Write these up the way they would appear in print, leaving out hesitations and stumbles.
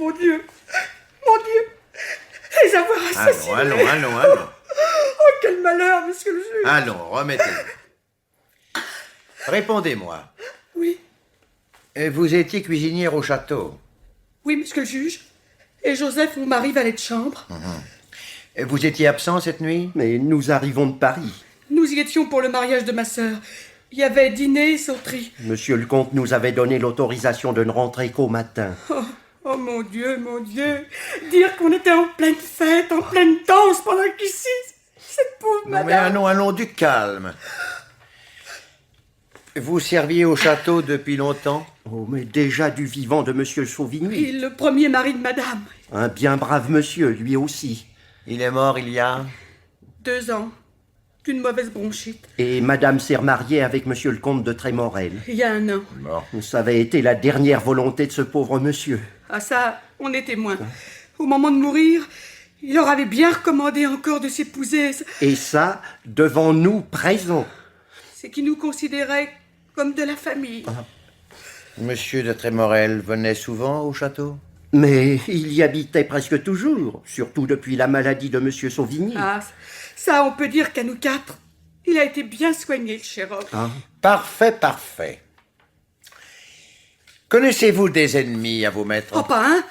Mon Dieu! Mon Dieu! Les avoir assassinés! Allons. Oh, quel malheur, monsieur le juge! Allons, remettez-vous. Répondez-moi. Oui, Vous étiez cuisinière au château. oui, monsieur le juge. Et Joseph, mon mari, valet de chambre. Vous étiez absent cette nuit? Mais nous arrivons de Paris. Nous y étions pour le mariage de ma sœur. Il y avait dîner et sauterie. Monsieur le comte nous avait donné l'autorisation de ne rentrer qu'au matin. Oh mon Dieu, mon Dieu. Dire qu'on était en pleine fête, en pleine danse pendant qu'ici, cette pauvre Non, mais madame... allons, du calme. Vous serviez au château depuis longtemps? Oh, mais déjà du vivant de monsieur Sauvigny. Et le premier mari de madame. Un bien brave monsieur, lui aussi. Il est mort il y a... 2 ans. D'une mauvaise bronchite. Et madame s'est remariée avec monsieur le comte de Trémorel. Il y a 1 an. Mort. Ça avait été la dernière volonté de ce pauvre monsieur. Ah ça, on est témoins. Au moment de mourir, il leur avait bien recommandé encore de s'épouser. Et ça, devant nous présents. C'est qu'il nous considérait comme de la famille. Monsieur de Trémorel venait souvent au château? Mais il y habitait presque toujours, surtout depuis la maladie de monsieur Sauvigny. Ah, ça, on peut dire qu'à nous 4, il a été bien soigné, le cher homme. Parfait. Connaissez-vous des ennemis à vos maîtres? Oh, pas un.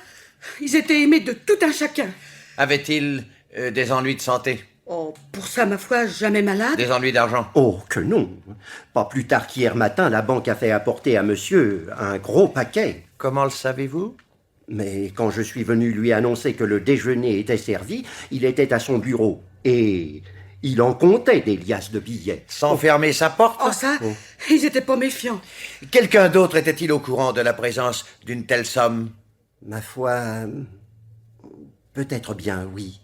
Ils étaient aimés de tout un chacun. Avait-il des ennuis de santé? Oh, pour ça, ma foi, jamais malade. Des ennuis d'argent? Oh, que non. Pas plus tard qu'hier matin, la banque a fait apporter à monsieur un gros paquet. Comment le savez-vous? Mais quand je suis venu lui annoncer que le déjeuner était servi, il était à son bureau. Et il en comptait des liasses de billets. Sans fermer sa porte? Oh, ça, ils étaient pas méfiants. Quelqu'un d'autre était-il au courant de la présence d'une telle somme? Ma foi, peut-être bien, oui.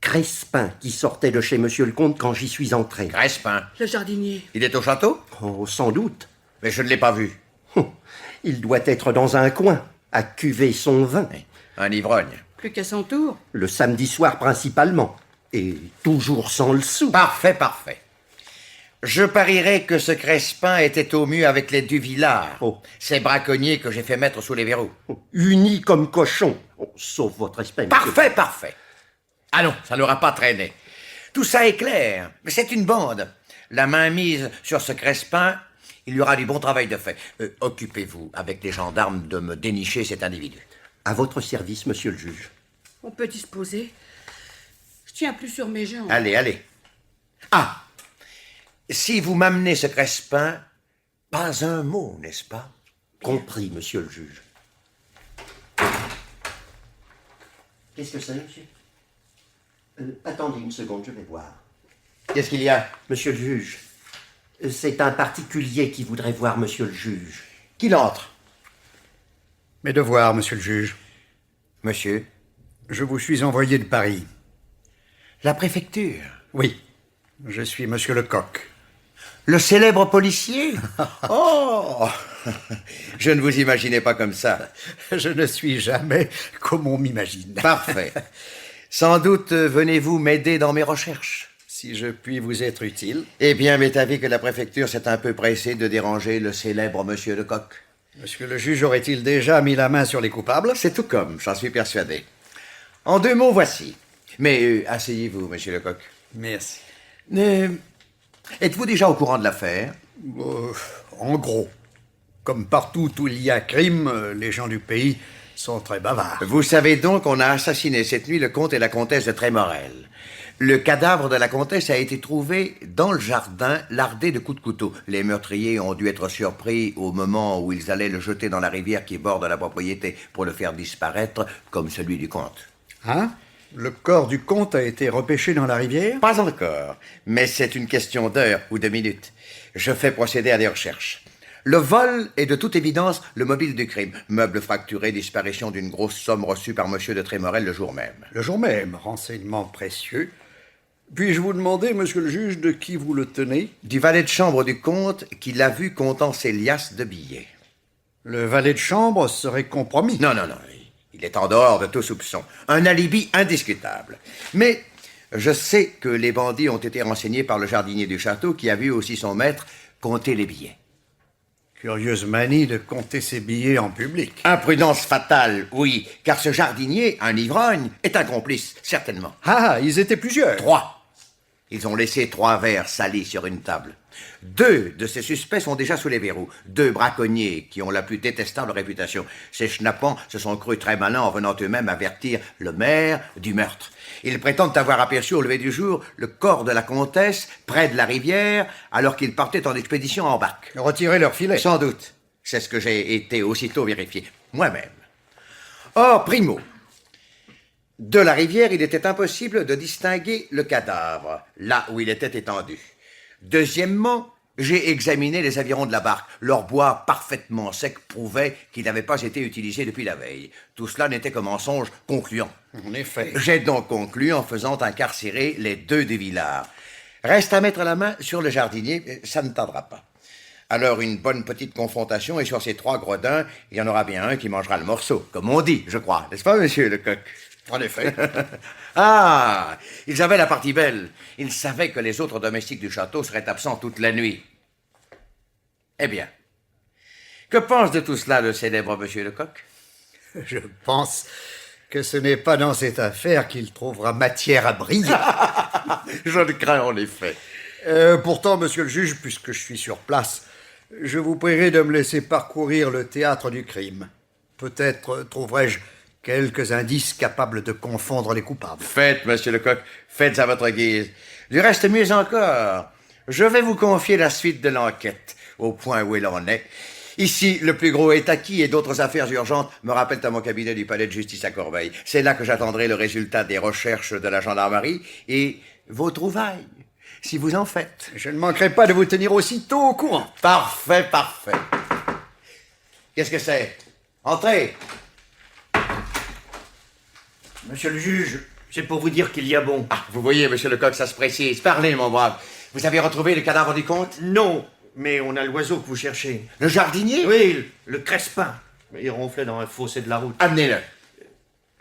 Crespin, qui sortait de chez monsieur le comte quand j'y suis entré. Crespin. Le jardinier. Il est au château? Oh, sans doute. Mais je ne l'ai pas vu. Il doit être dans un coin, à cuver son vin. Un ivrogne. Plus qu'à son tour. Le samedi soir principalement. Et toujours sans le sou. Parfait. Je parierais que ce Crespin était au mieux avec les Duvillard. Oh. Ces braconniers que j'ai fait mettre sous les verrous. Unis comme cochons. Oh, sauf votre respect, monsieur. Parfait. Allons, ça n'aura pas traîné. Tout ça est clair, mais c'est une bande. La main mise sur ce Crespin, il y aura du bon travail de fait. Occupez-vous avec les gendarmes de me dénicher cet individu. À votre service, monsieur le juge. On peut disposer. Je tiens plus sur mes jambes. Allez. Ah! Si vous m'amenez ce Crespin, pas un mot, n'est-ce pas? Compris, monsieur le juge. Qu'est-ce que c'est, monsieur? Attendez une seconde, je vais voir. Qu'est-ce qu'il y a? Monsieur le juge, c'est un particulier qui voudrait voir monsieur le juge. Qu'il entre. Mes devoirs, monsieur le juge. Monsieur? Je vous suis envoyé de Paris. La préfecture? Oui, je suis monsieur Lecoq. Le célèbre policier? Oh! Je ne vous imaginais pas comme ça. Je ne suis jamais comme on m'imagine. Parfait. Sans doute venez-vous m'aider dans mes recherches. Si je puis vous être utile. Eh bien, m'est avis que la préfecture s'est un peu pressée de déranger le célèbre monsieur Lecoq. Monsieur le juge aurait-il déjà mis la main sur les coupables? C'est tout comme, j'en suis persuadé. En 2 mots, voici. Mais asseyez-vous, monsieur Lecoq. Merci. Êtes-vous déjà au courant de l'affaire? En gros, comme partout où il y a crime, les gens du pays sont très bavards. Vous savez donc qu'on a assassiné cette nuit le comte et la comtesse de Trémorel. Le cadavre de la comtesse a été trouvé dans le jardin, lardé de coups de couteau. Les meurtriers ont dû être surpris au moment où ils allaient le jeter dans la rivière qui borde la propriété pour le faire disparaître, comme celui du comte. Hein? Le corps du comte a été repêché dans la rivière? Pas encore, mais c'est une question d'heure ou de minutes. Je fais procéder à des recherches. Le vol est de toute évidence le mobile du crime. Meuble fracturé, disparition d'une grosse somme reçue par monsieur de Trémorel le jour même. Le jour même, renseignement précieux. Puis-je vous demander, monsieur le juge, de qui vous le tenez? Du valet de chambre du comte qui l'a vu comptant ses liasses de billets. Le valet de chambre serait compromis. Non. Il est en dehors de tout soupçon. Un alibi indiscutable. Mais je sais que les bandits ont été renseignés par le jardinier du château qui a vu aussi son maître compter les billets. Curieuse manie de compter ses billets en public. Imprudence fatale, oui, car ce jardinier, un ivrogne, est un complice, certainement. Ah, ils étaient plusieurs. 3. Ils ont laissé 3 verres salis sur une table. 2 de ces suspects sont déjà sous les verrous. 2 braconniers qui ont la plus détestable réputation. Ces schnappants se sont crus très malins en venant eux-mêmes avertir le maire du meurtre. Ils prétendent avoir aperçu au lever du jour le corps de la comtesse près de la rivière alors qu'ils partaient en expédition en barque. Retirer leur filet. Sans doute. C'est ce que j'ai été aussitôt vérifié, moi-même. Or, primo, de la rivière, il était impossible de distinguer le cadavre, là où il était étendu. Deuxièmement, j'ai examiné les avirons de la barque. Leur bois parfaitement sec prouvait qu'il n'avait pas été utilisé depuis la veille. Tout cela n'était qu'un mensonge concluant. En effet. J'ai donc conclu en faisant incarcérer les 2 des Villards. Reste à mettre la main sur le jardinier, ça ne tardera pas. Alors une bonne petite confrontation et sur ces 3 gredins, il y en aura bien un qui mangera le morceau, comme on dit, je crois. N'est-ce pas, monsieur Lecoq? En effet. Ah, ils avaient la partie belle. Ils savaient que les autres domestiques du château seraient absents toute la nuit. Eh bien, que pense de tout cela le célèbre monsieur Lecoq? Je pense que ce n'est pas dans cette affaire qu'il trouvera matière à briller. Je le crains en effet. Pourtant, monsieur le juge, puisque je suis sur place, je vous prierai de me laisser parcourir le théâtre du crime. Peut-être trouverai-je quelques indices capables de confondre les coupables. Faites, monsieur Lecoq, faites à votre guise. Du reste, mieux encore, je vais vous confier la suite de l'enquête, au point où elle en est. Ici, le plus gros est acquis et d'autres affaires urgentes me rappellent à mon cabinet du palais de justice à Corbeil. C'est là que j'attendrai le résultat des recherches de la gendarmerie et vos trouvailles, si vous en faites. Je ne manquerai pas de vous tenir aussitôt au courant. Parfait, parfait. Qu'est-ce que c'est? Entrez. Monsieur le juge, c'est pour vous dire qu'il y a bon. Ah, vous voyez, monsieur Lecoq, ça se précise. Parlez, mon brave. Vous avez retrouvé le cadavre du comte? Non, mais on a l'oiseau que vous cherchez. Le jardinier? Oui, le crespin. Il ronflait dans un fossé de la route. Amenez-le.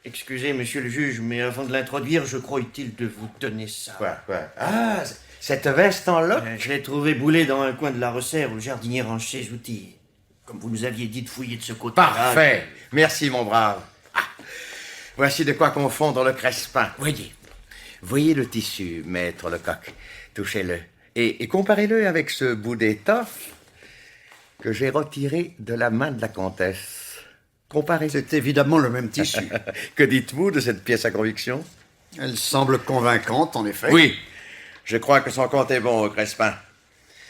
Excusez, monsieur le juge, mais avant de l'introduire, je crois utile de vous donner ça. Quoi? Ah, cette veste en loques? Je l'ai trouvé boulé dans un coin de la resserre où le jardinier range ses outils. Comme vous nous aviez dit de fouiller de ce côté-là. Parfait. Merci, mon brave. Ah, voici de quoi confondre le crespin. Voyez le tissu, maître Lecoq. Touchez-le. Et comparez-le avec ce bout d'étoffe que j'ai retiré de la main de la comtesse. Comparez. C'est évidemment le même tissu. Que dites-vous de cette pièce à conviction? Elle semble convaincante, en effet. Oui, je crois que son compte est bon au crespin.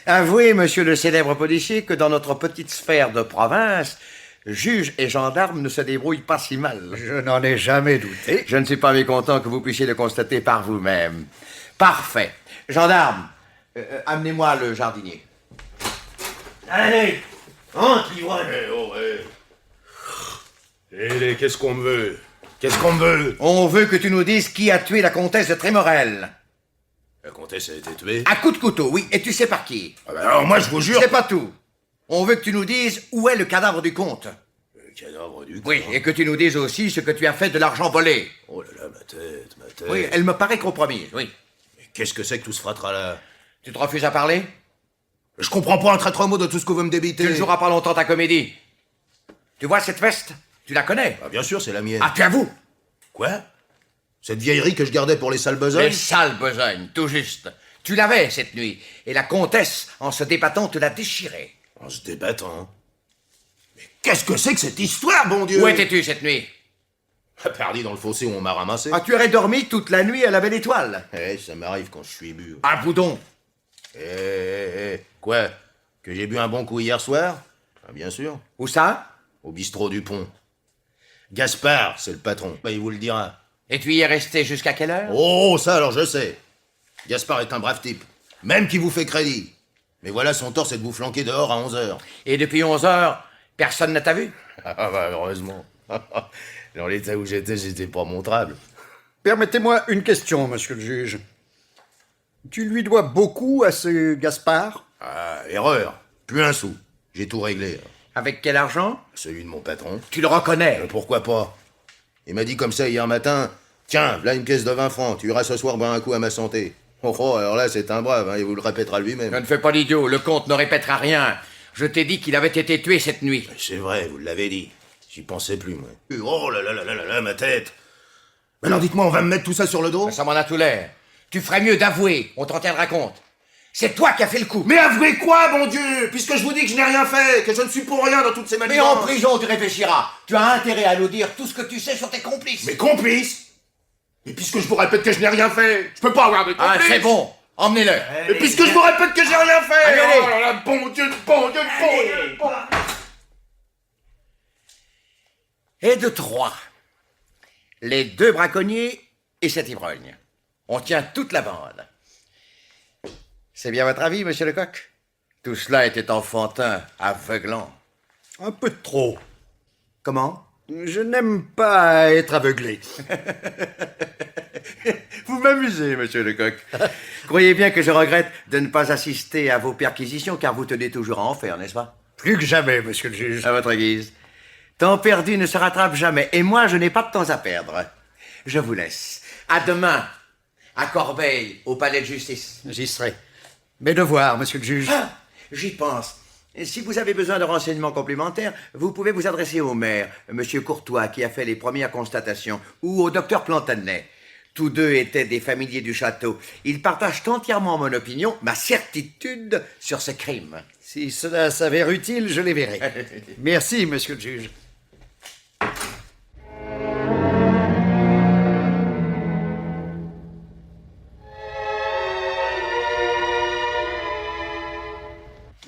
Avouez, monsieur le célèbre policier, que dans notre petite sphère de province, juges et gendarmes ne se débrouillent pas si mal. Je n'en ai jamais douté. Je ne suis pas mécontent que vous puissiez le constater par vous-même. Parfait. Gendarme, amenez-moi le jardinier. Allez, entre, ivrogne. Qu'est-ce qu'on me veut? Qu'est-ce qu'on me veut? On veut que tu nous dises qui a tué la comtesse de Trémorel. La comtesse a été tuée? À coups de couteau, oui, et tu sais par qui. Ah ben alors moi je vous jure... C'est pas tout. On veut que tu nous dises où est le cadavre du comte. Le cadavre du... Oui, et que tu nous dises aussi ce que tu as fait de l'argent volé. Oh là là, ma tête... Oui, elle me paraît compromise, oui. Mais qu'est-ce que c'est que tout ce fratras-là? Tu te refuses à parler? Je comprends pas un traître mot de tout ce que vous me débitez. Tu ne joueras pas longtemps ta comédie. Tu vois cette veste? Tu la connais? Ah bien sûr, c'est la mienne. Ah, tu avoues? Quoi? Cette vieillerie que je gardais pour les sales besognes? Les sales besognes, tout juste. Tu l'avais cette nuit, et la comtesse, en se débattant, te l'a déchirée. En se débattant? Mais qu'est-ce que c'est que cette histoire, bon Dieu? Où étais-tu cette nuit? Perdu dans le fossé où on m'a ramassé. Ah, tu aurais dormi toute la nuit à la belle étoile. Eh, ça m'arrive quand je suis bu. Ah, boudon. Quoi? Que j'ai bu un bon coup hier soir? Ah, bien sûr. Où ça? Au bistrot du Pont. Gaspard, c'est le patron. Bah, il vous le dira. Et tu y es resté jusqu'à quelle heure? Oh, ça alors je sais. Gaspard est un brave type. Même qui vous fait crédit. Mais voilà, son tort, c'est de vous flanquer dehors à 11h. Et depuis 11 heures, personne ne t'a vu? Ah bah, heureusement. Dans l'état où j'étais pas montrable. Permettez-moi une question, monsieur le juge. Tu lui dois beaucoup à ce Gaspard? Ah, erreur. Plus un sou. J'ai tout réglé. Avec quel argent? Celui de mon patron. Tu le reconnais. Pourquoi pas? Il m'a dit comme ça hier matin, tiens, là une pièce de 20 francs, tu iras ce soir boire un coup à ma santé. Oh, alors là, c'est un brave, hein, il vous le répétera lui-même. Je ne fais pas l'idiot, le comte ne répétera rien. Je t'ai dit qu'il avait été tué cette nuit. C'est vrai, vous l'avez dit. J'y pensais plus, moi. Oh là là là là là là, ma tête. Maintenant, dites-moi, on va me mettre tout ça sur le dos? Ça m'en a tout l'air. Tu ferais mieux d'avouer, on t'en tiendra compte. C'est toi qui as fait le coup. Mais avouez quoi, bon Dieu? Puisque je vous dis que je n'ai rien fait, que je ne suis pour rien dans toutes ces Mais en manigances. prison, tu réfléchiras. Tu as intérêt à nous dire tout ce que tu sais sur tes complices. Mes complices? Et puisque je vous répète que je n'ai rien fait, je peux pas avoir de complices. Ah, c'est bon. Emmenez-le. Et puisque je vous répète que j'ai rien fait. Allez, allez. Oh là là, bon Dieu, bon Dieu, bon Dieu, bon Dieu. Et de 3. Les 2 braconniers et cet ivrogne. On tient toute la bande. C'est bien votre avis, monsieur Lecoq? Tout cela était enfantin, aveuglant. Un peu de trop. Comment? Je n'aime pas être aveuglé. Vous m'amusez, monsieur Lecoq. Croyez bien que je regrette de ne pas assister à vos perquisitions, car vous tenez toujours à en faire, n'est-ce pas? Plus que jamais, monsieur le juge. À votre guise. Temps perdu ne se rattrape jamais, et moi, je n'ai pas de temps à perdre. Je vous laisse. À demain, à Corbeil, au palais de justice. J'y serai. Mes devoirs, monsieur le juge. Ah, j'y pense. Et si vous avez besoin de renseignements complémentaires, vous pouvez vous adresser au maire, monsieur Courtois, qui a fait les premières constatations, ou au docteur Plantanet. Tous deux étaient des familiers du château. Ils partagent entièrement mon opinion, ma certitude sur ce crime. Si cela s'avère utile, je les verrai. Merci, monsieur le juge.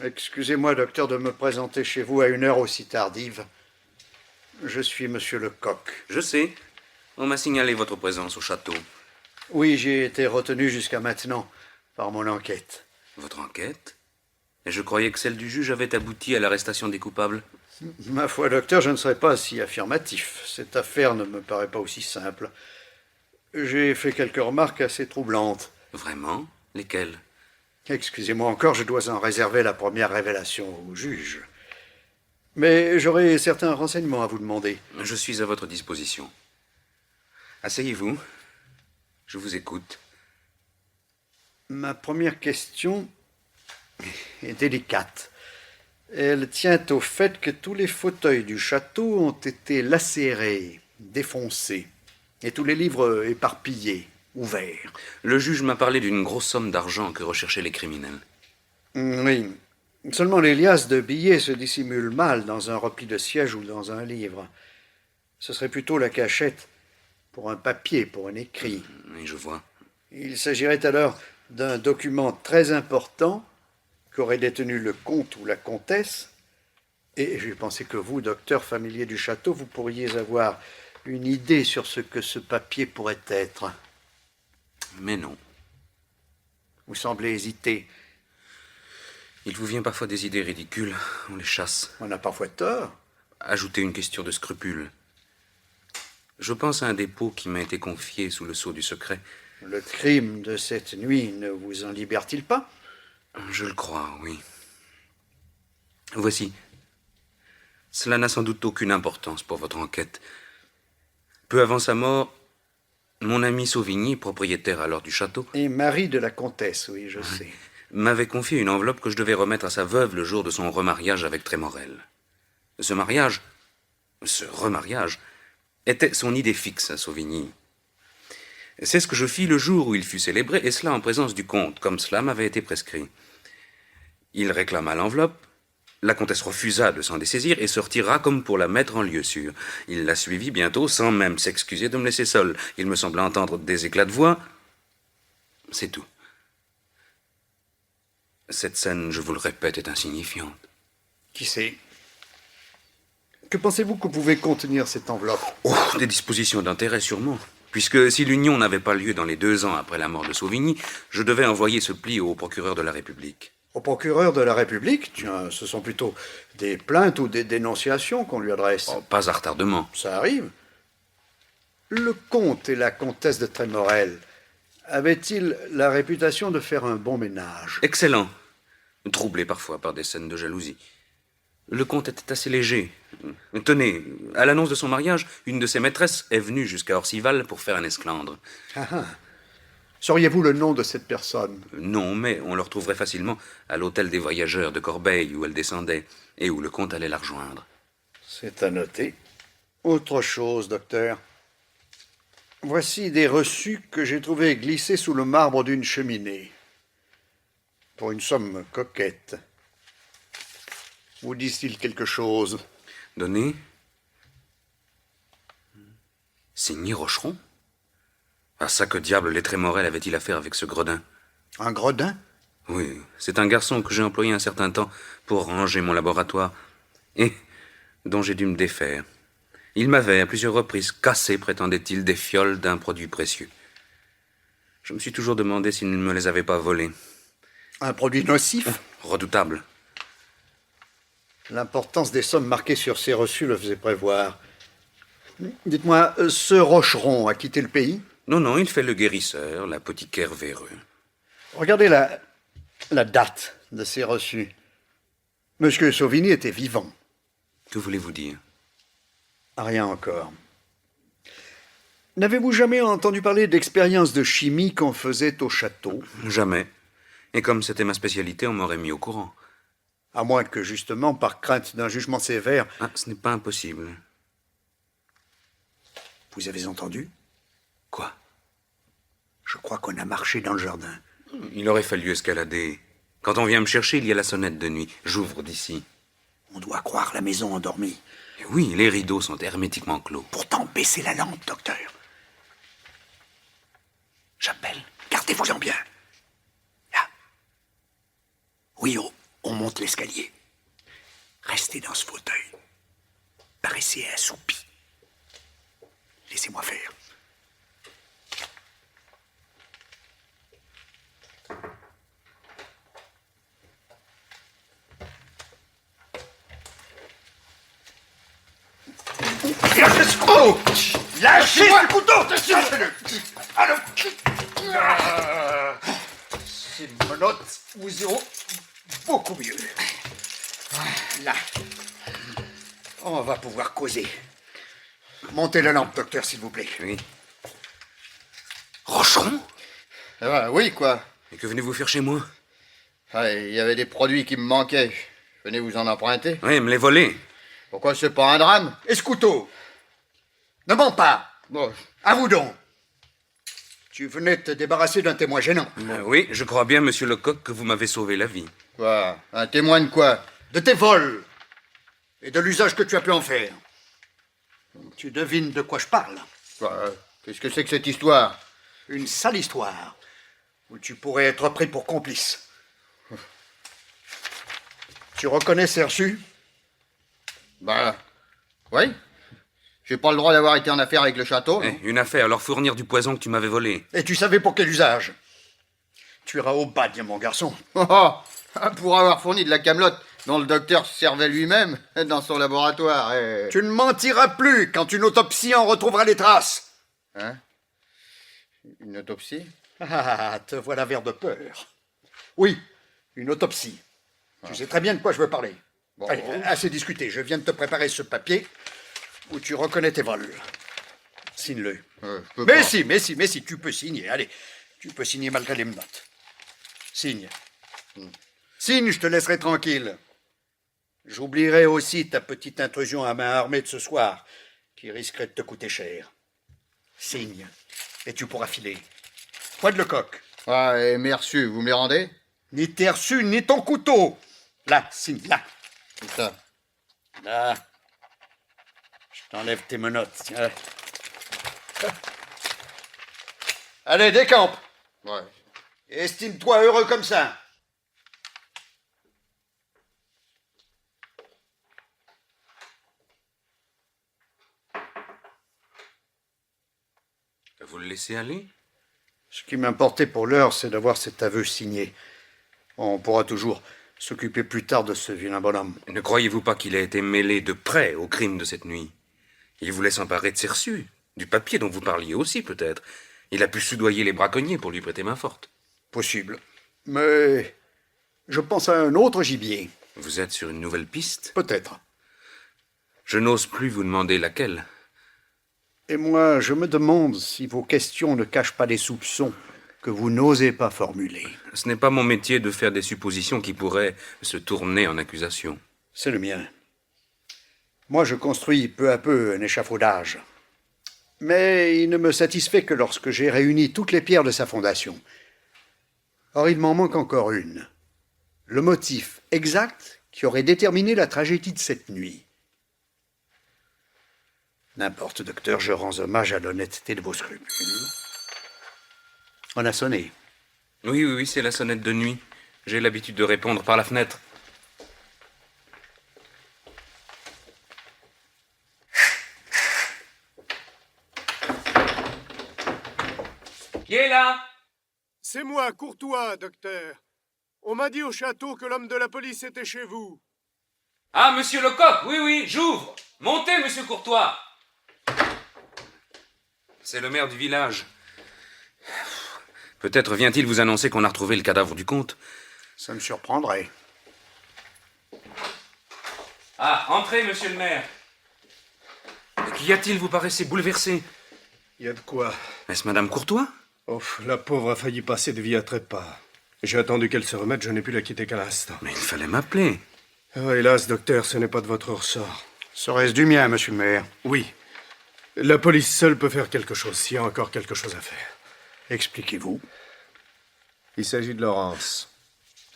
Excusez-moi, docteur, de me présenter chez vous à une heure aussi tardive. Je suis monsieur Lecoq. Je sais. On m'a signalé votre présence au château. Oui, j'ai été retenu jusqu'à maintenant par mon enquête. Votre enquête? Et je croyais que celle du juge avait abouti à l'arrestation des coupables. Ma foi, docteur, je ne serais pas si affirmatif. Cette affaire ne me paraît pas aussi simple. J'ai fait quelques remarques assez troublantes. Vraiment? Lesquelles? Excusez-moi encore, je dois en réserver la première révélation au juge. Mais j'aurai certains renseignements à vous demander. Je suis à votre disposition. Asseyez-vous. Je vous écoute. Ma première question est délicate. Elle tient au fait que tous les fauteuils du château ont été lacérés, défoncés, et tous les livres éparpillés, ouverts. Le juge m'a parlé d'une grosse somme d'argent que recherchaient les criminels. Oui. Seulement les liasses de billets se dissimulent mal dans un repli de siège ou dans un livre. Ce serait plutôt la cachette pour un papier, pour un écrit. Oui, je vois. Il s'agirait alors d'un document très important qu'aurait détenu le comte ou la comtesse. Et j'ai pensé que vous, docteur familier du château, vous pourriez avoir une idée sur ce que ce papier pourrait être. Mais non. Vous semblez hésiter. Il vous vient parfois des idées ridicules. On les chasse. On a parfois tort. Ajoutez une question de scrupule. Je pense à un dépôt qui m'a été confié sous le sceau du secret. Le crime de cette nuit ne vous en libère-t-il pas? Je le crois, oui. Voici. Cela n'a sans doute aucune importance pour votre enquête. Peu avant sa mort, mon ami Sauvigny, propriétaire alors du château, Et mari de la comtesse, oui, je sais. m'avait confié une enveloppe que je devais remettre à sa veuve le jour de son remariage avec Trémorel. Ce remariage, était son idée fixe à Sauvigny. C'est ce que je fis le jour où il fut célébré, et cela en présence du comte, comme cela m'avait été prescrit. Il réclama l'enveloppe, la comtesse refusa de s'en dessaisir et se retira comme pour la mettre en lieu sûr. Il la suivit bientôt sans même s'excuser de me laisser seul. Il me sembla entendre des éclats de voix. C'est tout. Cette scène, je vous le répète, est insignifiante. Qui sait? Que pensez-vous que pouvait contenir cette enveloppe? Oh, des dispositions d'intérêt sûrement. Puisque si l'union n'avait pas lieu dans les 2 ans après la mort de Sauvigny, je devais envoyer ce pli au procureur de la République. Au procureur de la République? Tiens, ce sont plutôt des plaintes ou des dénonciations qu'on lui adresse. Oh, pas à retardement. Ça arrive. Le comte et la comtesse de Trémorel avaient-ils la réputation de faire un bon ménage? Excellent. Troublé parfois par des scènes de jalousie. Le comte était assez léger. Tenez, à l'annonce de son mariage, une de ses maîtresses est venue jusqu'à Orcival pour faire un esclandre. Ah ah. Sauriez-vous le nom de cette personne? Non, mais on le retrouverait facilement à l'hôtel des voyageurs de Corbeil, où elle descendait, et où le comte allait la rejoindre. C'est à noter. Autre chose, docteur. Voici des reçus que j'ai trouvés glissés sous le marbre d'une cheminée. Pour une somme coquette. Vous disent-ils quelque chose? Donné. Signé Rocheron? À ça que diable les Trémorel avait-il affaire avec ce gredin? Un gredin? Oui, c'est un garçon que j'ai employé un certain temps pour ranger mon laboratoire, et dont j'ai dû me défaire. Il m'avait, à plusieurs reprises, cassé, prétendait-il, des fioles d'un produit précieux. Je me suis toujours demandé s'il ne me les avait pas volées. Un produit nocif? Redoutable. L'importance des sommes marquées sur ces reçus le faisait prévoir. Dites-moi, ce Rocheron a quitté le pays? Non, non, il fait le guérisseur, l'apothicaire véreux. Regardez la date de ces reçus. Monsieur Sauvigny était vivant. Que voulez-vous dire? Rien encore. N'avez-vous jamais entendu parler d'expériences de chimie qu'on faisait au château? Jamais. Et comme c'était ma spécialité, on m'aurait mis au courant. À moins que, justement, par crainte d'un jugement sévère... Ah, ce n'est pas impossible. Vous avez entendu? Quoi? Je crois qu'on a marché dans le jardin. Il aurait fallu escalader. Quand on vient me chercher, il y a la sonnette de nuit. J'ouvre d'ici. On doit croire la maison endormie. Et oui, les rideaux sont hermétiquement clos. Pourtant, baissez la lampe, docteur. J'appelle. Gardez-vous-en bien. Là. Oui, on monte l'escalier. Restez dans ce fauteuil. Paraissez assoupi. Laissez-moi faire. Lâchez ce couteau! Lâchez ce couteau! Lâchez-le! Allô! Ces menottes vous iront beaucoup mieux. Là. On va pouvoir causer. Montez la lampe, docteur, s'il vous plaît. Oui. Rocheron? Oui, quoi. Et que venez-vous faire chez moi? Il y avait des produits qui me manquaient. Je venais vous en emprunter. Oui, me les voler. Pourquoi c'est pas un drame? Et ce couteau? Ne mens pas! Bon, À vous donc! Tu venais te débarrasser d'un témoin gênant. Oui, je crois bien, monsieur Lecoq, que vous m'avez sauvé la vie. quoi? Un témoin de quoi? De tes vols. Et de l'usage que tu as pu en faire. Tu devines de quoi je parle. Quoi? Qu'est-ce que c'est que cette histoire? Une sale histoire. Où tu pourrais être pris pour complice. Tu reconnais ces reçus? Oui. J'ai pas le droit d'avoir été en affaire avec le château. Eh, une affaire, leur fournir du poison que tu m'avais volé. Et tu savais pour quel usage? Tu iras au bagne, mon garçon. Pour avoir fourni de la camelote dont le docteur se servait lui-même dans son laboratoire. Tu ne mentiras plus quand une autopsie en retrouvera les traces. Hein? Une autopsie? Ah, te voilà vert de peur. Oui, une autopsie. Tu sais très bien de quoi je veux parler. Bon. Allez, assez discuté. Je viens de te préparer ce papier où tu reconnais tes vols. Signe-le. Je peux Mais pas. si, tu peux signer. Allez, tu peux signer malgré les menottes. Signe. Signe, je te laisserai tranquille. J'oublierai aussi ta petite intrusion à main armée de ce soir, qui risquerait de te coûter cher. Signe, et tu pourras filer. Quoi de Lecoq? Et mes reçus, vous me les rendez? Ni tes reçus, ni ton couteau. Là, signe, là. C'est ça. Là. Je t'enlève tes menottes, tiens. Allez, décampe. Ouais. Estime-toi heureux comme ça. Vous le laissez aller? Ce qui m'importait pour l'heure, c'est d'avoir cet aveu signé. On pourra toujours s'occuper plus tard de ce vilain bonhomme. Ne croyez-vous pas qu'il a été mêlé de près au crime de cette nuit? Il voulait s'emparer de ses reçus, du papier dont vous parliez aussi, peut-être. Il a pu soudoyer les braconniers pour lui prêter main forte. Possible. Mais je pense à un autre gibier. Vous êtes sur une nouvelle piste? Peut-être. Je n'ose plus vous demander laquelle. Et moi, je me demande si vos questions ne cachent pas des soupçons que vous n'osez pas formuler. Ce n'est pas mon métier de faire des suppositions qui pourraient se tourner en accusation. C'est le mien. Moi, je construis peu à peu un échafaudage. Mais il ne me satisfait que lorsque j'ai réuni toutes les pierres de sa fondation. Or, il m'en manque encore une. Le motif exact qui aurait déterminé la tragédie de cette nuit. N'importe, docteur, je rends hommage à l'honnêteté de vos scrupules. On a sonné. Oui, c'est la sonnette de nuit. J'ai l'habitude de répondre par la fenêtre. Qui est là? C'est moi, Courtois, docteur. On m'a dit au château que l'homme de la police était chez vous. Ah, monsieur Lecoq, oui, j'ouvre. Montez, monsieur Courtois. C'est le maire du village. Peut-être vient-il vous annoncer qu'on a retrouvé le cadavre du comte. Ça me surprendrait. Ah, entrez, monsieur le maire. Qu'y a-t-il? Vous paraissez bouleversé. Il y a de quoi. Est-ce madame Courtois? Oh, la pauvre a failli passer de vie à trépas. J'ai attendu qu'elle se remette, je n'ai pu la quitter qu'à l'instant. Mais il fallait m'appeler. Oh, hélas, docteur, ce n'est pas de votre ressort. Serait-ce du mien, monsieur le maire? Oui. La police seule peut faire quelque chose, s'il y a encore quelque chose à faire. Expliquez-vous. Il s'agit de Laurence.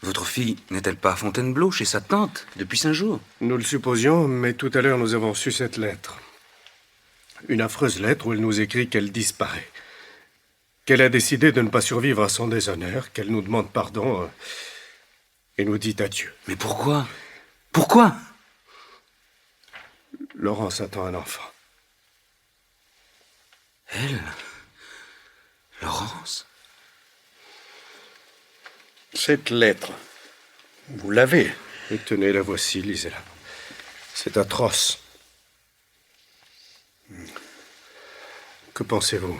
Votre fille n'est-elle pas à Fontainebleau, chez sa tante, depuis 5 jours? Nous le supposions, mais tout à l'heure, nous avons su cette lettre. Une affreuse lettre où elle nous écrit qu'elle disparaît. Qu'elle a décidé de ne pas survivre à son déshonneur, qu'elle nous demande pardon et nous dit adieu. Mais pourquoi? Pourquoi? Laurence attend un enfant. Elle? Laurence? Cette lettre, vous l'avez. Et tenez, la voici, lisez-la. C'est atroce. Que pensez-vous?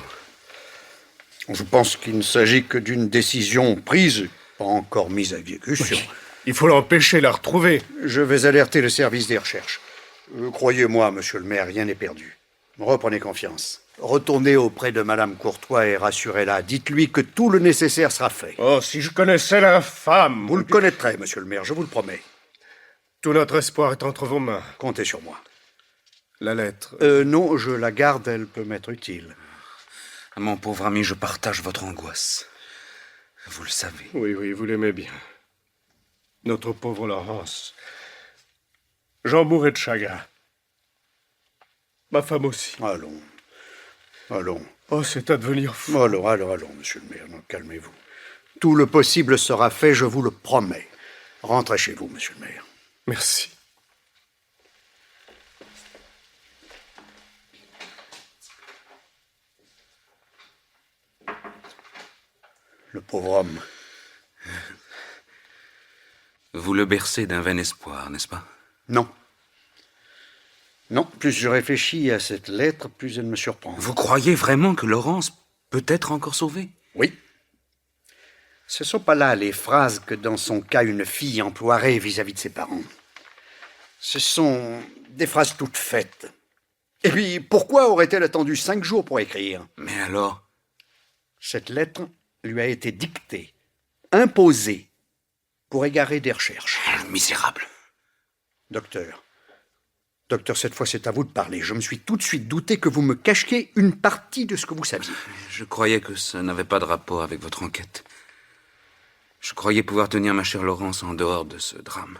Je pense qu'il ne s'agit que d'une décision prise, pas encore mise à exécution. Oui. Il faut l'empêcher, la retrouver. Je vais alerter le service des recherches. Croyez-moi, monsieur le maire, rien n'est perdu. Reprenez confiance. Retournez auprès de madame Courtois et rassurez-la. Dites-lui que tout le nécessaire sera fait. Oh, si je connaissais la femme! Vous le connaîtrez, monsieur le maire, je vous le promets. Tout notre espoir est entre vos mains. Comptez sur moi. La lettre... Non, je la garde, elle peut m'être utile. Mon pauvre ami, je partage votre angoisse. Vous le savez. Oui, vous l'aimez bien. Notre pauvre Laurence. J'en mourrais de chagrin. Ma femme aussi. Allons. Oh, c'est à devenir fou. Allons, monsieur le maire, non, calmez-vous. Tout le possible sera fait, je vous le promets. Rentrez chez vous, monsieur le maire. Merci. Le pauvre homme. Vous le bercez d'un vain espoir, n'est-ce pas? Non. Non, plus je réfléchis à cette lettre, plus elle me surprend. Vous croyez vraiment que Laurence peut être encore sauvée? Oui. Ce ne sont pas là les phrases que, dans son cas, une fille emploierait vis-à-vis de ses parents. Ce sont des phrases toutes faites. Et puis, pourquoi aurait-elle attendu 5 jours pour écrire? Mais alors? Cette lettre lui a été dictée, imposée, pour égarer des recherches. Misérable. Docteur, cette fois c'est à vous de parler. Je me suis tout de suite douté que vous me cachiez une partie de ce que vous saviez. Je croyais que ça n'avait pas de rapport avec votre enquête. Je croyais pouvoir tenir ma chère Laurence en dehors de ce drame.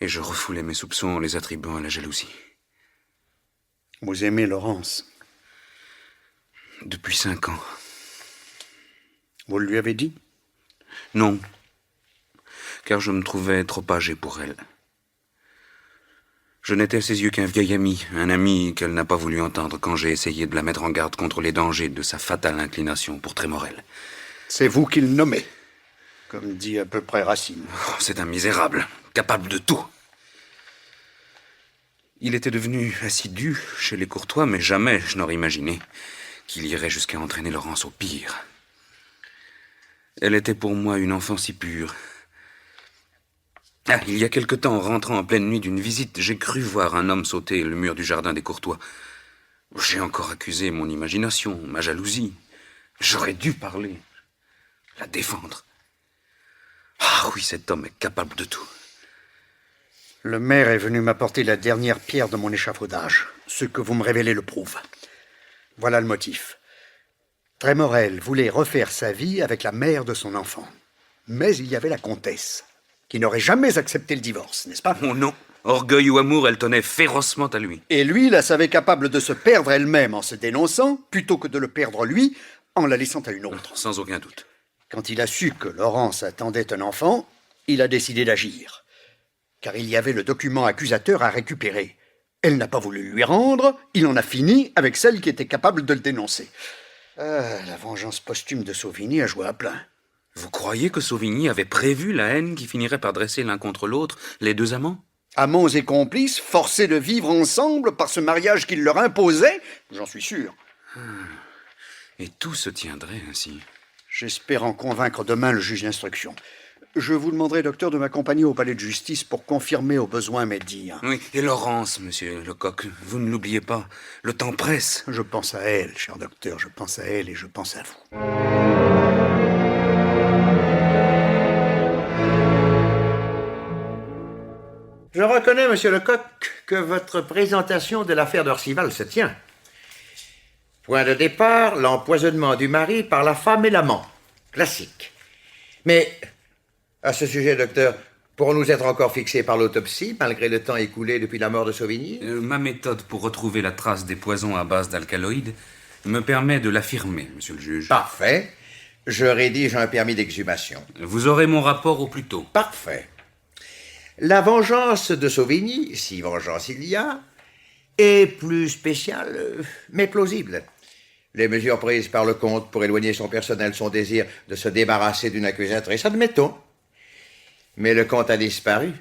Et je refoulais mes soupçons en les attribuant à la jalousie. Vous aimez Laurence? Depuis 5 ans. Vous le lui avez dit? Non. Car je me trouvais trop âgé pour elle. Je n'étais à ses yeux qu'un vieil ami, un ami qu'elle n'a pas voulu entendre quand j'ai essayé de la mettre en garde contre les dangers de sa fatale inclination pour Trémorel. C'est vous qui le nommez, comme dit à peu près Racine. Oh, c'est un misérable, capable de tout. Il était devenu assidu chez les Courtois, mais jamais je n'aurais imaginé qu'il irait jusqu'à entraîner Laurence au pire. Elle était pour moi une enfant si pure. Ah, il y a quelque temps, en rentrant en pleine nuit d'une visite, j'ai cru voir un homme sauter le mur du jardin des Courtois. J'ai encore accusé mon imagination, ma jalousie. J'aurais dû parler, la défendre. Ah oui, cet homme est capable de tout. Le maire est venu m'apporter la dernière pierre de mon échafaudage. Ce que vous me révélez le prouve. Voilà le motif. Trémorel voulait refaire sa vie avec la mère de son enfant. Mais il y avait la comtesse, qui n'aurait jamais accepté le divorce, n'est-ce pas? Oh non, orgueil ou amour, elle tenait férocement à lui. Et lui la savait capable de se perdre elle-même en se dénonçant, plutôt que de le perdre lui en la laissant à une autre. Sans aucun doute. Quand il a su que Laurence attendait un enfant, il a décidé d'agir. Car il y avait le document accusateur à récupérer. Elle n'a pas voulu lui rendre, il en a fini avec celle qui était capable de le dénoncer. La vengeance posthume de Sauvigny a joué à plein. Vous croyez que Sauvigny avait prévu la haine qui finirait par dresser l'un contre l'autre les deux amants? Amants et complices, forcés de vivre ensemble par ce mariage qu'il leur imposait, j'en suis sûr. Et tout se tiendrait ainsi. J'espère en convaincre demain le juge d'instruction. Je vous demanderai, docteur, de m'accompagner au palais de justice pour confirmer au besoin mes dires. Oui, et Laurence, monsieur Lecoq, vous ne l'oubliez pas. Le temps presse. Je pense à elle, cher docteur, je pense à elle et je pense à vous. Je reconnais, monsieur Lecoq, que votre présentation de l'affaire d'Orcival se tient. Point de départ, l'empoisonnement du mari par la femme et l'amant. Classique. Mais, à ce sujet, docteur, pourrons-nous être encore fixés par l'autopsie, malgré le temps écoulé depuis la mort de Sauvigny? Ma méthode pour retrouver la trace des poisons à base d'alcaloïdes me permet de l'affirmer, monsieur le juge. Parfait. Je rédige un permis d'exhumation. Vous aurez mon rapport au plus tôt. Parfait. La vengeance de Sauvigny, si vengeance il y a, est plus spéciale, mais plausible. Les mesures prises par le comte pour éloigner son personnel, son désir de se débarrasser d'une accusatrice, admettons. Mais le comte a disparu.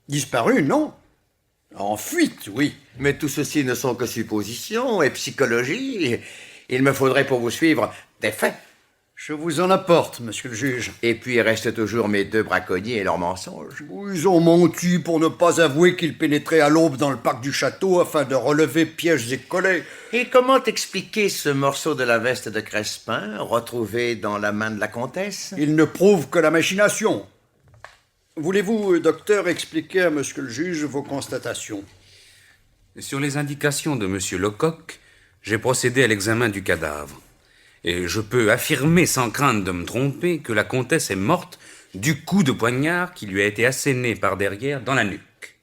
Disparu, non. En fuite, oui. Mais tout ceci ne sont que suppositions et psychologie. Il me faudrait pour vous suivre des faits. Je vous en apporte, monsieur le juge. Et puis il reste toujours mes deux braconniers et leurs mensonges. Ils ont menti pour ne pas avouer qu'ils pénétraient à l'aube dans le parc du château afin de relever pièges et collets. Et comment expliquer ce morceau de la veste de Crespin, retrouvé dans la main de la comtesse? Il ne prouve que la machination. Voulez-vous, docteur, expliquer à monsieur le juge vos constatations? Sur les indications de monsieur Lecoq, j'ai procédé à l'examen du cadavre. Et je peux affirmer sans crainte de me tromper que la comtesse est morte du coup de poignard qui lui a été asséné par derrière dans la nuque.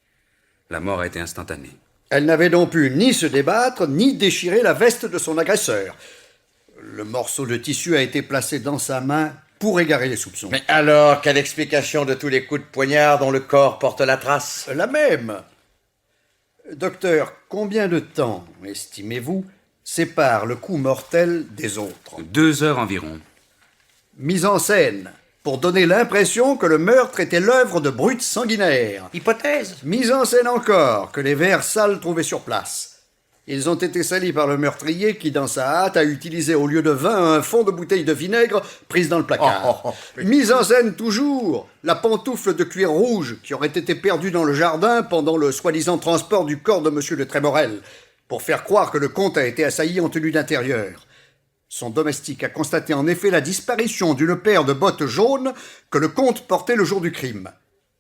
La mort a été instantanée. Elle n'avait donc pu ni se débattre, ni déchirer la veste de son agresseur. Le morceau de tissu a été placé dans sa main pour égarer les soupçons. Mais alors, quelle explication de tous les coups de poignard dont le corps porte la trace? La même. Docteur, combien de temps, estimez-vous, sépare le coup mortel des autres? 2 heures environ. Mise en scène, pour donner l'impression que le meurtre était l'œuvre de brutes sanguinaires. Hypothèse. Mise en scène encore, que les verres sales trouvés sur place. Ils ont été salis par le meurtrier qui, dans sa hâte, a utilisé au lieu de vin un fond de bouteille de vinaigre prise dans le placard. Mise en scène toujours, la pantoufle de cuir rouge qui aurait été perdue dans le jardin pendant le soi-disant transport du corps de monsieur de Trémorel, pour faire croire que le comte a été assailli en tenue d'intérieur. Son domestique a constaté en effet la disparition d'une paire de bottes jaunes que le comte portait le jour du crime.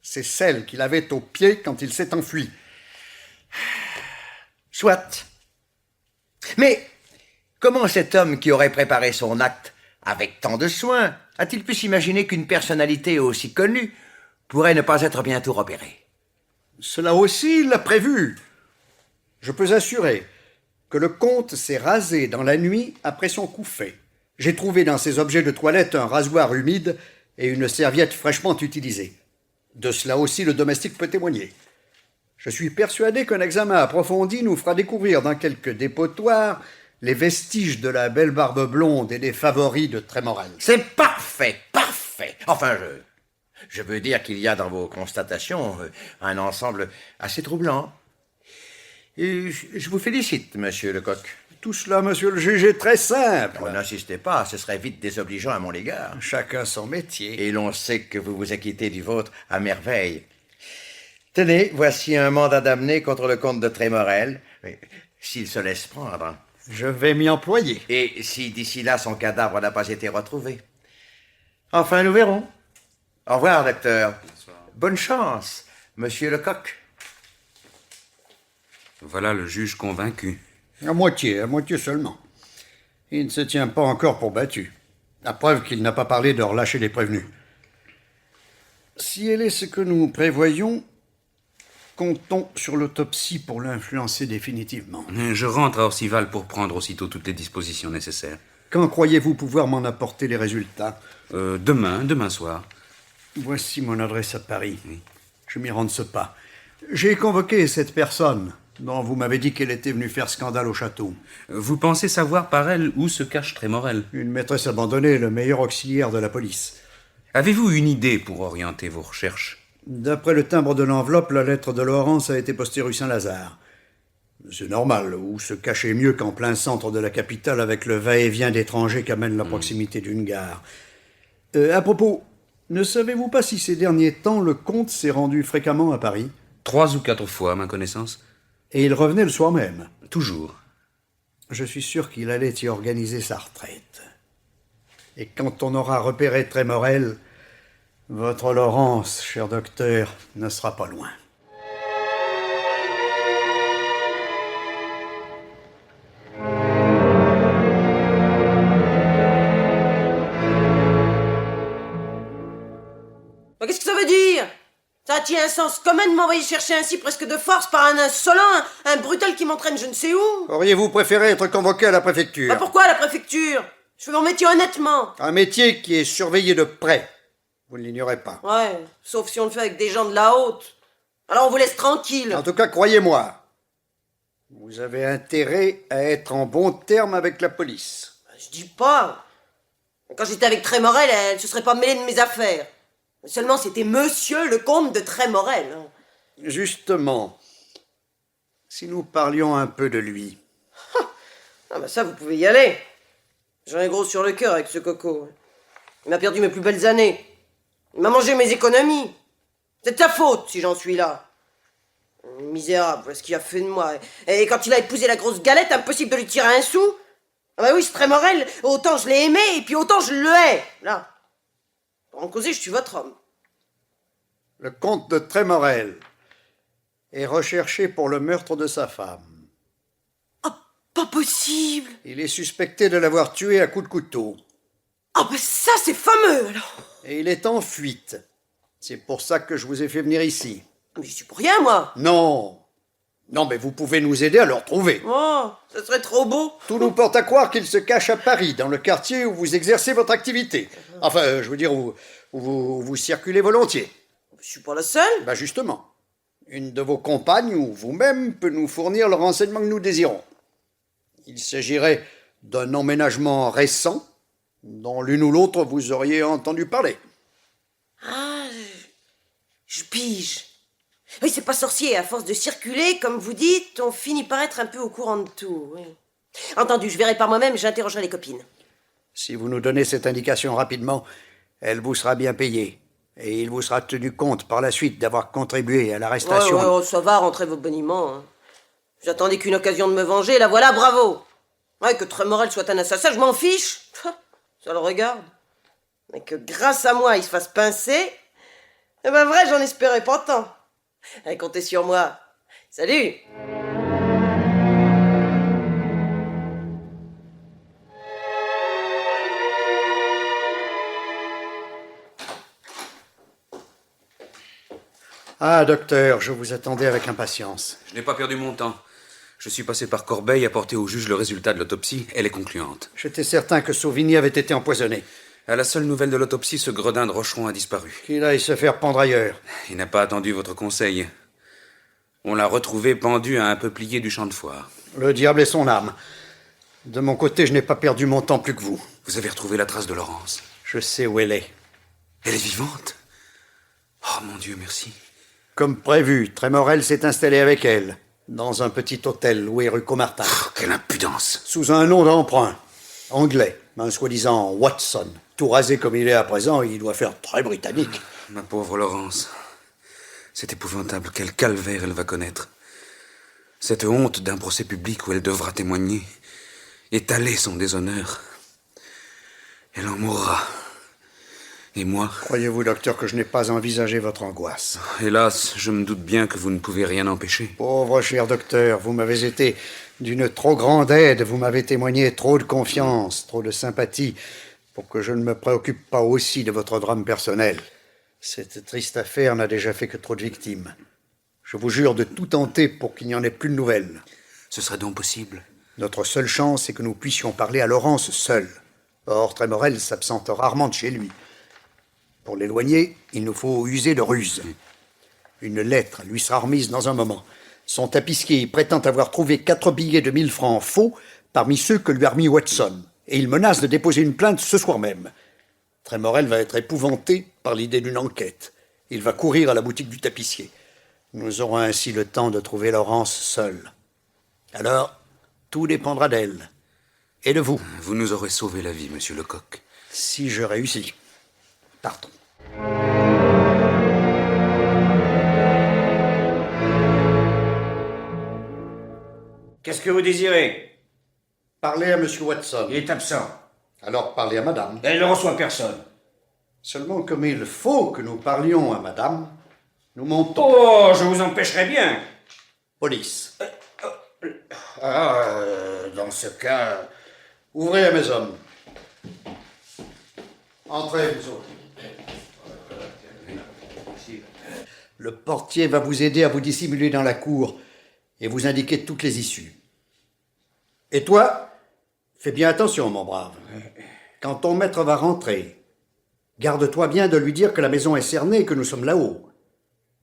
C'est celle qu'il avait au pied quand il s'est enfui. Soit. Mais comment cet homme qui aurait préparé son acte avec tant de soin a-t-il pu s'imaginer qu'une personnalité aussi connue pourrait ne pas être bientôt repérée? Cela aussi, il l'a prévu. Je peux assurer que le comte s'est rasé dans la nuit après son coup fait. J'ai trouvé dans ses objets de toilette un rasoir humide et une serviette fraîchement utilisée. De cela aussi, le domestique peut témoigner. Je suis persuadé qu'un examen approfondi nous fera découvrir dans quelques dépotoirs les vestiges de la belle barbe blonde et des favoris de Trémorel. C'est parfait, parfait. Enfin, je veux dire qu'il y a dans vos constatations un ensemble assez troublant. Et je vous félicite, monsieur Lecoq. Tout cela, monsieur le juge, est très simple. N'insistez pas, ce serait vite désobligeant à mon égard. Chacun son métier. Et l'on sait que vous vous acquittez du vôtre à merveille. Tenez, voici un mandat d'amener contre le comte de Trémorel, s'il se laisse prendre. Je vais m'y employer. Et si d'ici là son cadavre n'a pas été retrouvé. Enfin, nous verrons. Au revoir, docteur. Bonne chance, monsieur Lecoq. Voilà le juge convaincu. À moitié seulement. Il ne se tient pas encore pour battu. La preuve qu'il n'a pas parlé de relâcher les prévenus. Si elle est ce que nous prévoyons, comptons sur l'autopsie pour l'influencer définitivement. Je rentre à Orcival pour prendre aussitôt toutes les dispositions nécessaires. Quand croyez-vous pouvoir m'en apporter les résultats? Demain soir. Voici mon adresse à Paris. Je m'y rends de ce pas. J'ai convoqué cette personne dont vous m'avez dit qu'elle était venue faire scandale au château. Vous pensez savoir par elle où se cache Trémorel? Une maîtresse abandonnée, le meilleur auxiliaire de la police. Avez-vous une idée pour orienter vos recherches? D'après le timbre de l'enveloppe, la lettre de Laurence a été postée rue Saint-Lazare. C'est normal, où se cacher mieux qu'en plein centre de la capitale avec le va-et-vient d'étrangers qu'amène la proximité d'une gare. À propos, ne savez-vous pas si ces derniers temps, le comte s'est rendu fréquemment à Paris? 3 ou 4 fois, à ma connaissance. Et il revenait le soir même. Toujours. Je suis sûr qu'il allait y organiser sa retraite. Et quand on aura repéré Trémorel, votre Laurence, cher docteur, ne sera pas loin. Mais qu'est-ce que ça veut dire? Ça a-t-il un sens commun de m'envoyer chercher ainsi presque de force par un insolent, un brutal qui m'entraîne je ne sais où? Auriez-vous préféré être convoqué à la préfecture? Bah pourquoi à la préfecture? Je fais mon métier honnêtement. Un métier qui est surveillé de près. Vous ne l'ignorez pas. Ouais, sauf si on le fait avec des gens de la haute. Alors on vous laisse tranquille. En tout cas, croyez-moi, vous avez intérêt à être en bon terme avec la police. Je dis pas. Quand j'étais avec Trémorel, elle se serait pas mêlée de mes affaires. Seulement c'était monsieur le comte de Trémorel. Justement, si nous parlions un peu de lui. Ah bah ça, vous pouvez y aller. J'en ai gros sur le cœur avec ce coco. Il m'a perdu mes plus belles années. Il m'a mangé mes économies. C'est de sa faute si j'en suis là. Misérable, voilà ce qu'il a fait de moi. Et quand il a épousé la grosse galette, impossible de lui tirer un sou. Ah bah oui, ce Trémorel, autant je l'ai aimé et puis autant je le hais. Là. Pour en causer, je suis votre homme. Le comte de Trémorel est recherché pour le meurtre de sa femme. Pas possible. Il est suspecté de l'avoir tué à coups de couteau. Ah bah ça, c'est fameux, alors. Et il est en fuite. C'est pour ça que je vous ai fait venir ici. Mais je suis pour rien, moi. Non. Non, mais vous pouvez nous aider à le retrouver. Oh, ça serait trop beau. Tout nous porte à croire qu'il se cache à Paris, dans le quartier où vous exercez votre activité. Enfin, je veux dire, où vous circulez volontiers. Je suis pas la seule. Ben justement. Une de vos compagnes ou vous-même peut nous fournir le renseignement que nous désirons. Il s'agirait d'un emménagement récent, dont l'une ou l'autre vous auriez entendu parler. Ah, je pige. Oui, c'est pas sorcier. À force de circuler, comme vous dites, on finit par être un peu au courant de tout. Oui. Entendu, je verrai par moi-même, j'interrogerai les copines. Si vous nous donnez cette indication rapidement, elle vous sera bien payée. Et il vous sera tenu compte par la suite d'avoir contribué à l'arrestation. Ouais, ça va, rentrez vos boniments. Hein. J'attendais qu'une occasion de me venger, la voilà, bravo. Ouais, que Trémorel soit un assassin, je m'en fiche. Ça le regarde. Mais que grâce à moi, il se fasse pincer, eh ben vrai, j'en espérais pas tant. Allez, comptez sur moi. Salut! Ah, docteur, je vous attendais avec impatience. Je n'ai pas perdu mon temps. Je suis passé par Corbeil, apporté au juge le résultat de l'autopsie. Elle est concluante. J'étais certain que Sauvigny avait été empoisonné. À la seule nouvelle de l'autopsie, ce gredin de Rocheron a disparu. Qu'il aille se faire pendre ailleurs. Il n'a pas attendu votre conseil. On l'a retrouvé pendu à un peuplier du champ de foire. Le diable est son âme. De mon côté, je n'ai pas perdu mon temps plus que vous. Vous avez retrouvé la trace de Laurence. Je sais où elle est. Elle est vivante? Oh mon Dieu, merci. Comme prévu, Trémorel s'est installé avec elle, dans un petit hôtel loué rue Caumartin. Oh, quelle impudence! Sous un nom d'emprunt. Anglais, un soi-disant Watson. Tout rasé comme il est à présent, il doit faire très britannique. Ma pauvre Laurence. C'est épouvantable. Quel calvaire elle va connaître. Cette honte d'un procès public où elle devra témoigner. étaler son déshonneur. Elle en mourra. Et moi? Croyez-vous, docteur, que je n'ai pas envisagé votre angoisse? Hélas, je me doute bien que vous ne pouvez rien empêcher. Pauvre cher docteur, vous m'avez été d'une trop grande aide, vous m'avez témoigné trop de confiance, trop de sympathie, pour que je ne me préoccupe pas aussi de votre drame personnel. Cette triste affaire n'a déjà fait que trop de victimes. Je vous jure de tout tenter pour qu'il n'y en ait plus de nouvelles. Ce serait donc possible? Notre seule chance, c'est que nous puissions parler à Laurence seul. Or, Trémorel s'absente rarement de chez lui. Pour l'éloigner, il nous faut user de ruse. Une lettre lui sera remise dans un moment. Son tapisserie prétend avoir trouvé 4 billets de 1000 francs faux parmi ceux que lui a remis Watson. Et il menace de déposer une plainte ce soir même. Trémorel va être épouvanté par l'idée d'une enquête. Il va courir à la boutique du tapissier. Nous aurons ainsi le temps de trouver Laurence seule. Alors, tout dépendra d'elle. Et de vous. Vous nous aurez sauvé la vie, monsieur Lecoq. Si je réussis. Partons. Qu'est-ce que vous désirez? Parlez à monsieur Watson. Il est absent. Alors parlez à madame. Elle ne reçoit personne. Seulement comme il faut que nous parlions à madame, nous montons. Oh, je vous empêcherai bien. Police. Dans ce cas... Ouvrez à mes hommes. Entrez, vous autres. Le portier va vous aider à vous dissimuler dans la cour et vous indiquer toutes les issues. Et toi, fais bien attention, mon brave. Quand ton maître va rentrer, garde-toi bien de lui dire que la maison est cernée et que nous sommes là-haut.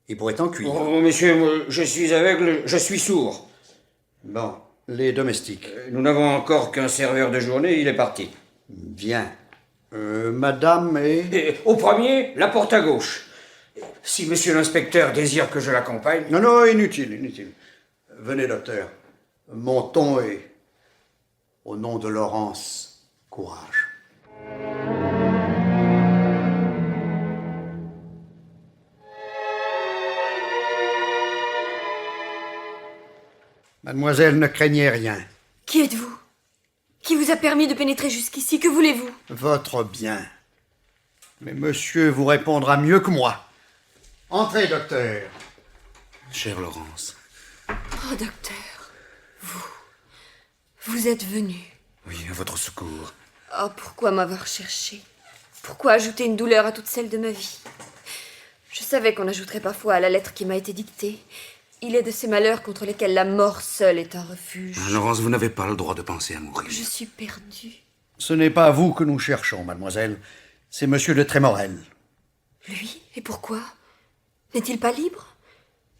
Il pourrait en cuire. Oh, monsieur, je suis aveugle, je suis sourd. Bon, les domestiques. Nous n'avons encore qu'un serveur de journée, il est parti. Bien. Madame et... Et au premier, la porte à gauche. Si monsieur l'inspecteur désire que je l'accompagne... Non, inutile, inutile. Venez, docteur. Montons et... Au nom de Laurence, courage. Mademoiselle, ne craignez rien. Qui êtes-vous? Qui vous a permis de pénétrer jusqu'ici? Que voulez-vous? Votre bien. Mais monsieur vous répondra mieux que moi. Entrez, docteur. Chère Laurence. Oh, docteur, vous êtes venu. Oui, à votre secours. Oh, pourquoi m'avoir cherché? Pourquoi ajouter une douleur à toute celle de ma vie? Je savais qu'on ajouterait parfois à la lettre qui m'a été dictée. Il est de ces malheurs contre lesquels la mort seule est un refuge. Laurence, vous n'avez pas le droit de penser à mourir. Je suis perdue. Ce n'est pas vous que nous cherchons, mademoiselle. C'est monsieur de Trémorel. Lui? Et pourquoi? N'est-il pas libre?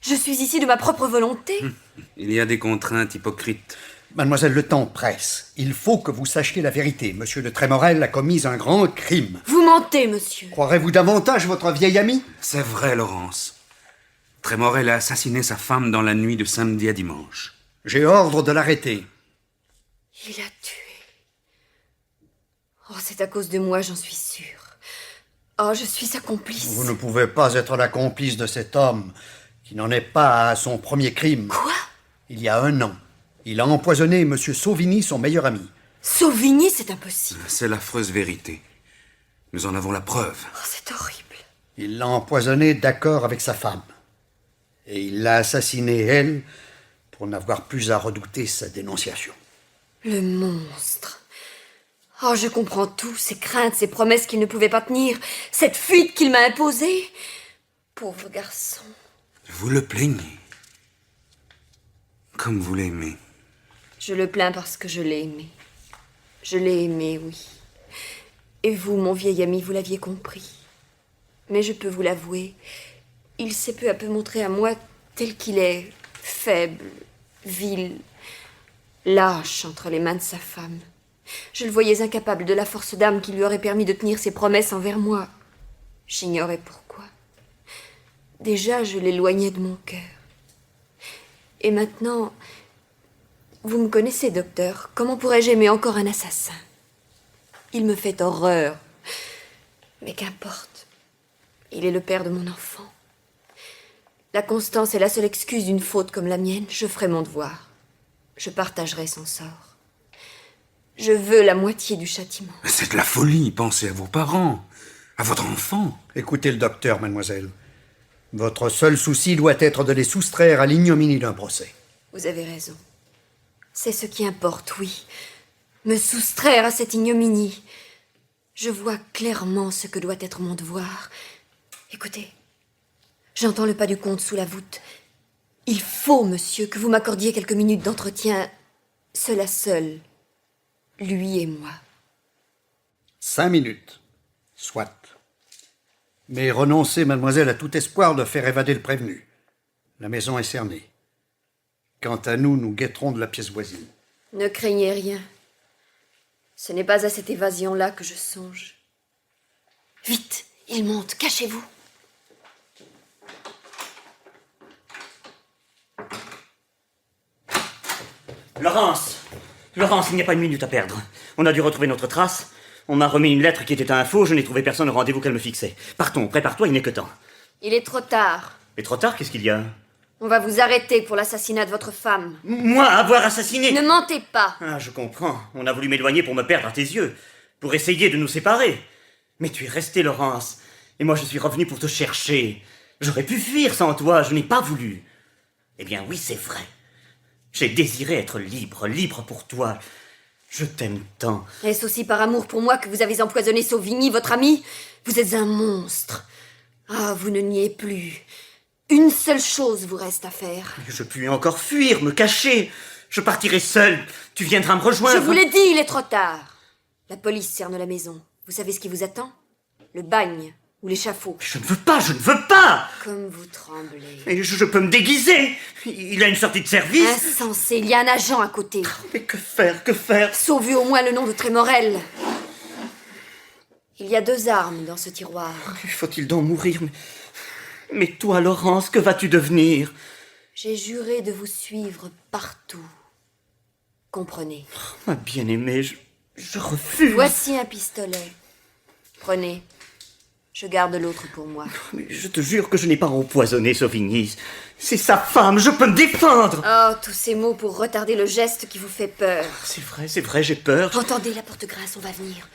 Je suis ici de ma propre volonté. Il y a des contraintes hypocrites. Mademoiselle, le temps presse. Il faut que vous sachiez la vérité. Monsieur de Trémorel a commis un grand crime. Vous mentez, monsieur. Croirez-vous davantage votre vieil ami? C'est vrai, Laurence. Trémorel a assassiné sa femme dans la nuit de samedi à dimanche. J'ai ordre de l'arrêter. Il a tué. Oh, c'est à cause de moi, j'en suis sûre. Oh, je suis sa complice. Vous ne pouvez pas être la complice de cet homme qui n'en est pas à son premier crime. Quoi? Il y a 1 an, il a empoisonné monsieur Sauvigny, son meilleur ami. Sauvigny, c'est impossible. C'est l'affreuse vérité. Nous en avons la preuve. Oh, c'est horrible. Il l'a empoisonné d'accord avec sa femme. Et il l'a assassinée, elle, pour n'avoir plus à redouter sa dénonciation. Le monstre. Oh, je comprends tout, ses craintes, ses promesses qu'il ne pouvait pas tenir, cette fuite qu'il m'a imposée. Pauvre garçon. Vous le plaignez. Comme vous l'aimez. Je le plains parce que je l'ai aimé. Je l'ai aimé, oui. Et vous, mon vieil ami, vous l'aviez compris. Mais je peux vous l'avouer, il s'est peu à peu montré à moi tel qu'il est, faible, vil, lâche entre les mains de sa femme. Je le voyais incapable de la force d'âme qui lui aurait permis de tenir ses promesses envers moi. J'ignorais pourquoi. Déjà, je l'éloignais de mon cœur. Et maintenant, vous me connaissez, docteur. Comment pourrais-je aimer encore un assassin? Il me fait horreur. Mais qu'importe. Il est le père de mon enfant. La constance est la seule excuse d'une faute comme la mienne. Je ferai mon devoir. Je partagerai son sort. Je veux la moitié du châtiment. C'est de la folie. Pensez à vos parents, à votre enfant. Écoutez le docteur, mademoiselle. Votre seul souci doit être de les soustraire à l'ignominie d'un procès. Vous avez raison. C'est ce qui importe, oui. Me soustraire à cette ignominie. Je vois clairement ce que doit être mon devoir. Écoutez, j'entends le pas du comte sous la voûte. Il faut, monsieur, que vous m'accordiez quelques minutes d'entretien, seul à seul, lui et moi. 5 minutes. Soit. Mais renoncez, mademoiselle, à tout espoir de faire évader le prévenu. La maison est cernée. Quant à nous, nous guetterons de la pièce voisine. Ne craignez rien. Ce n'est pas à cette évasion-là que je songe. Vite, il monte, cachez-vous. Laurence, il n'y a pas une minute à perdre. On a dû retrouver notre trace. On m'a remis une lettre qui était un faux. Je n'ai trouvé personne au rendez-vous qu'elle me fixait. Partons, prépare-toi, il n'est que temps. Il est trop tard. Et trop tard, qu'est-ce qu'il y a? On va vous arrêter pour l'assassinat de votre femme. Moi, avoir assassiné? Ne mentez pas. Ah, je comprends. On a voulu m'éloigner pour me perdre à tes yeux. Pour essayer de nous séparer. Mais tu es restée, Laurence. Et moi, je suis revenu pour te chercher. J'aurais pu fuir sans toi, je n'ai pas voulu. Eh bien, oui, c'est vrai. J'ai désiré être libre, libre pour toi. Je t'aime tant. Est-ce aussi par amour pour moi que vous avez empoisonné Sauvigny, votre ami? Vous êtes un monstre. Ah, vous ne niez plus. Une seule chose vous reste à faire. Je puis encore fuir, me cacher. Je partirai seul. Tu viendras me rejoindre. Je vous l'ai dit, il est trop tard. La police cerne la maison. Vous savez ce qui vous attend? Le bagne ou l'échafaud. Je ne veux pas, je ne veux pas. Comme vous tremblez. Et je peux me déguiser. Il a une sortie de service. Insensé, il y a un agent à côté. Mais que faire, que faire? Sauvez au moins le nom de Trémorel. Il y a 2 armes dans ce tiroir. Faut-il donc mourir? Mais toi, Laurence, que vas-tu devenir? J'ai juré de vous suivre partout. Comprenez. Ma bien-aimée, je refuse. Voici un pistolet. Prenez. Je garde l'autre pour moi. Mais je te jure que je n'ai pas empoisonné Sauvigny. C'est sa femme, je peux me défendre. Oh, tous ces mots pour retarder le geste qui vous fait peur. C'est vrai, j'ai peur. Entendez, la porte grasse, on va venir.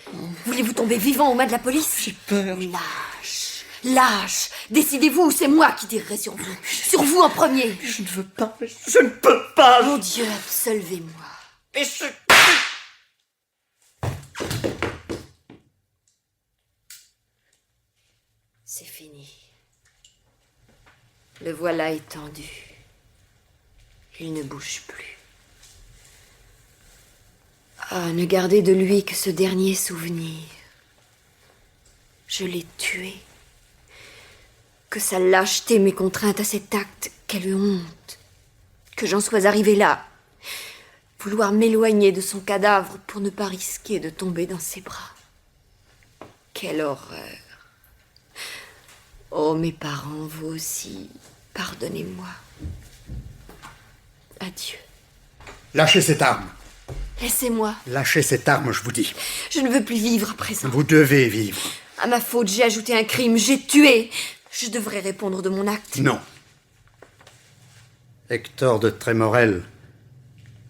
Voulez-vous tomber vivant aux mains de la police? J'ai peur. Lâche, lâche. Décidez-vous ou c'est moi qui tirerai sur vous. Sur vous en premier. Je ne veux pas, je ne peux pas. Mon Dieu, absolvez-moi. Et je... C'est fini. Le voilà étendu. Il ne bouge plus. Ah, ne gardez de lui que ce dernier souvenir. Je l'ai tué. Que sa lâcheté m'ait contrainte à cet acte. Quelle honte. Que j'en sois arrivée là. Vouloir m'éloigner de son cadavre pour ne pas risquer de tomber dans ses bras. Quelle horreur. Oh, mes parents, vous aussi, pardonnez-moi. Adieu. Lâchez cette arme. Laissez-moi. Lâchez cette arme, je vous dis. Je ne veux plus vivre à présent. Vous devez vivre. À ma faute, j'ai ajouté un crime, j'ai tué. Je devrais répondre de mon acte. Non. Hector de Trémorel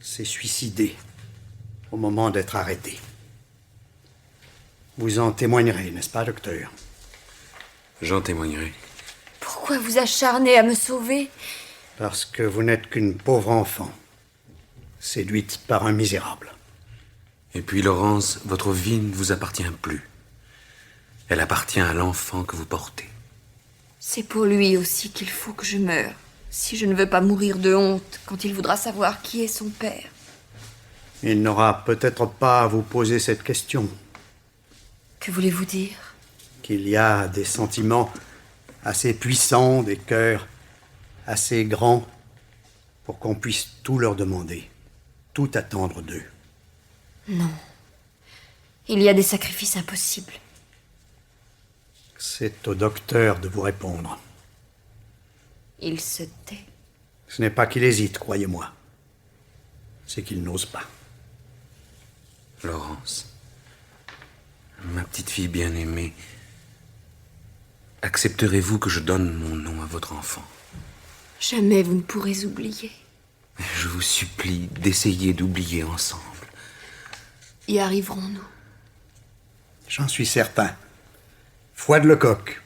s'est suicidé au moment d'être arrêté. Vous en témoignerez, n'est-ce pas, docteur? J'en témoignerai. Pourquoi vous acharnez à me sauver? Parce que vous n'êtes qu'une pauvre enfant, séduite par un misérable. Et puis, Laurence, votre vie ne vous appartient plus. Elle appartient à l'enfant que vous portez. C'est pour lui aussi qu'il faut que je meure. Si je ne veux pas mourir de honte quand il voudra savoir qui est son père. Il n'aura peut-être pas à vous poser cette question. Que voulez-vous dire? Qu'il y a des sentiments assez puissants, des cœurs assez grands pour qu'on puisse tout leur demander, tout attendre d'eux. Non. Il y a des sacrifices impossibles. C'est au docteur de vous répondre. Il se tait. Ce n'est pas qu'il hésite, croyez-moi. C'est qu'il n'ose pas. Laurence, ma petite fille bien-aimée, accepterez-vous que je donne mon nom à votre enfant? Jamais vous ne pourrez oublier. Je vous supplie d'essayer d'oublier ensemble. Y arriverons-nous? J'en suis certain. Foi de Lecoq.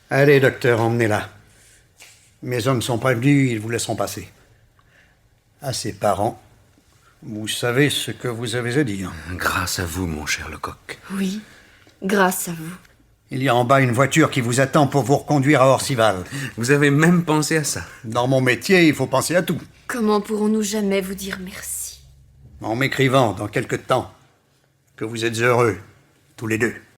Allez, docteur, emmenez-la. Mes hommes sont prévenus, ils vous laisseront passer. À ses parents, vous savez ce que vous avez à dire. Grâce à vous, mon cher Lecoq. Oui, grâce à vous. Il y a en bas une voiture qui vous attend pour vous reconduire à Orcival. Vous avez même pensé à ça. Dans mon métier, il faut penser à tout. Comment pourrons-nous jamais vous dire merci? En m'écrivant dans quelque temps que vous êtes heureux, tous les deux.